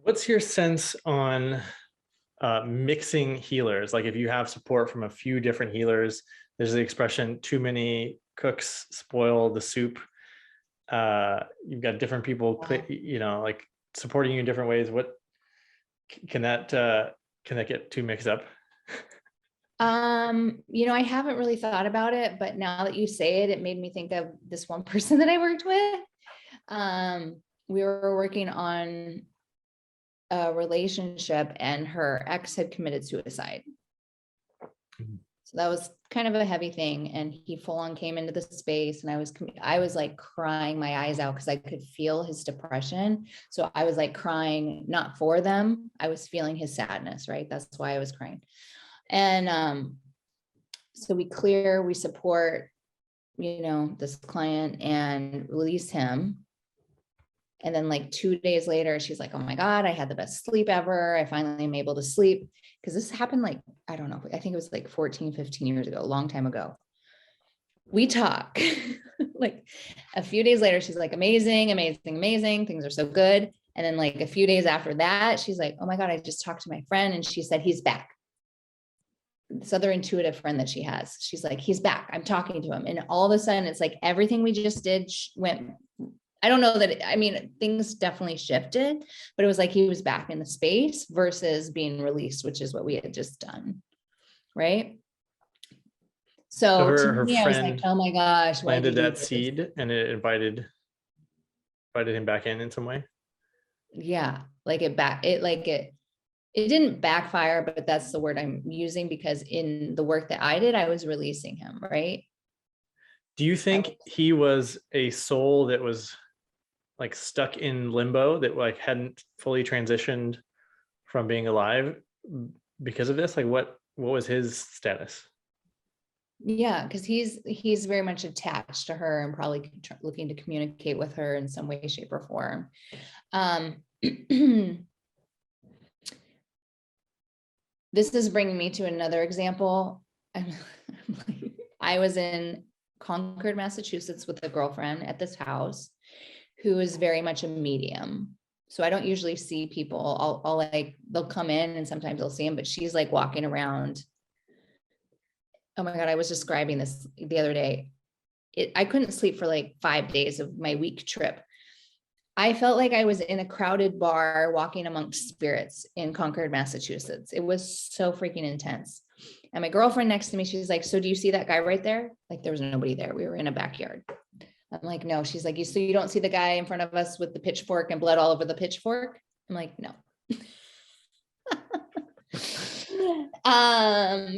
What's your sense on mixing healers? Like if you have support from a few different healers, there's the expression, too many cooks spoil the soup. You've got different people, like supporting you in different ways. What can that get too mixed up? I haven't really thought about it, but now that you say it, it made me think of this one person that I worked with. We were working on a relationship and her ex had committed suicide. So that was kind of a heavy thing. And he full on came into the space and I was like crying my eyes out because I could feel his depression. So I was like crying, not for them. I was feeling his sadness, right? That's why I was crying. And so we support, this client and release him. And then like 2 days later, she's like, oh my God, I had the best sleep ever. I finally am able to sleep. Because this happened like, I don't know, I think it was like 14, 15 years ago, a long time ago. We talk like a few days later, she's like, amazing, amazing, amazing. Things are so good. And then like a few days after that, she's like, oh my God, I just talked to my friend and she said, he's back. This other intuitive friend that she has, she's like, he's back. I'm talking to him. And all of a sudden it's like everything we just did went, I don't know that, things definitely shifted, but it was like he was back in the space versus being released, which is what we had just done. Right. So to her me, I was like, friend oh my gosh, why planted did you do that this? seed and it invited him back in some way. Yeah. It didn't backfire, but that's the word I'm using because in the work that I did, I was releasing him. Right. Do you think he was a soul that was like stuck in limbo, that like hadn't fully transitioned from being alive because of this? Like what was his status? Yeah, because he's very much attached to her and probably looking to communicate with her in some way, shape, or form. This is bringing me to another example. I was in Concord, Massachusetts with a girlfriend at this house who is very much a medium. So I don't usually see people. I'll like, they'll come in and sometimes I'll see them, but she's like walking around. Oh my God, I was describing this the other day. I couldn't sleep for like 5 days of my week trip. I felt like I was in a crowded bar walking amongst spirits in Concord, Massachusetts. It was so freaking intense. And my girlfriend next to me, she's like, so do you see that guy right there? Like there was nobody there. We were in a backyard. I'm like, no. She's like, so you don't see the guy in front of us with the pitchfork and blood all over the pitchfork? I'm like, no.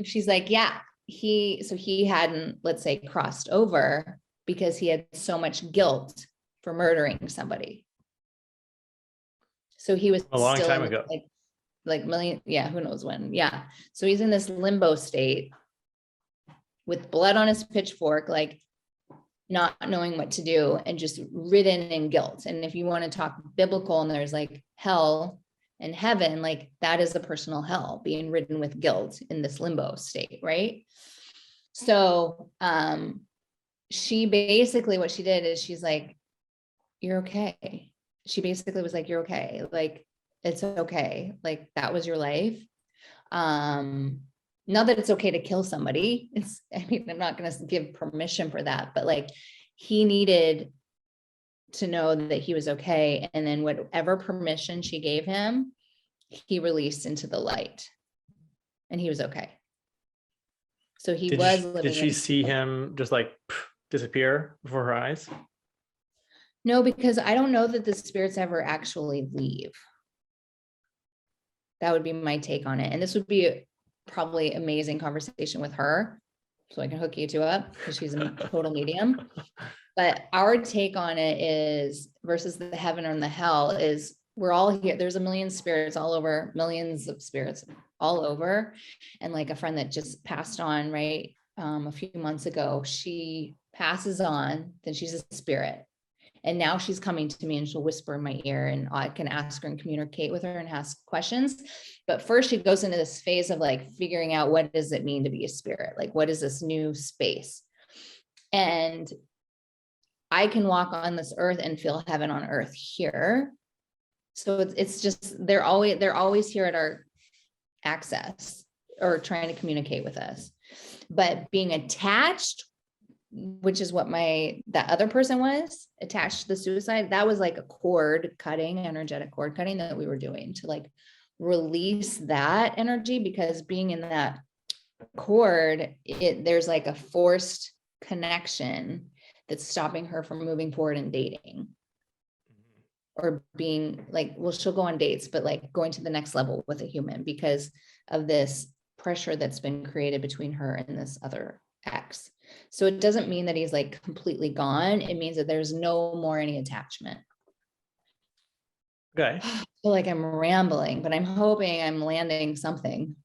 She's like, yeah, he hadn't, let's say, crossed over because he had so much guilt for murdering somebody. So he was a long still time ago, like million. Yeah. Who knows when? Yeah. So he's in this limbo state with blood on his pitchfork, like not knowing what to do and just ridden in guilt. And if you want to talk biblical and there's like hell and heaven, like that is a personal hell, being ridden with guilt in this limbo state. Right. So, she basically, what she did is she's like, you're okay. She basically was like, you're okay. Like, it's okay. Like that was your life. Not that it's okay to kill somebody. I'm not going to give permission for that, but like he needed to know that he was okay. And then whatever permission she gave him, he released into the light and he was okay. So he was living. Did she see him just like disappear before her eyes? No, because I don't know that the spirits ever actually leave. That would be my take on it. And this would be probably amazing conversation with her. So I can hook you two up because she's a total medium. But our take on it is versus the heaven or the hell is we're all here. There's a million spirits all over, millions of spirits all over. And like a friend that just passed on, right? A few months ago, she passes on, then she's a spirit. And now she's coming to me and she'll whisper in my ear and I can ask her and communicate with her and ask questions. But first she goes into this phase of like figuring out what does it mean to be a spirit? Like, what is this new space? And I can walk on this earth and feel heaven on earth here. So it's just, they're always here at our access or trying to communicate with us. But being attached, which is what that other person was attached to the suicide, that was like a cord cutting, energetic cord cutting that we were doing to like release that energy, because being in that cord, there's like a forced connection that's stopping her from moving forward and dating, or being like, well, she'll go on dates, but like going to the next level with a human because of this pressure that's been created between her and this other ex. So it doesn't mean that he's like completely gone. It means that there's no more any attachment. Okay. I feel like I'm rambling, but I'm hoping I'm landing something.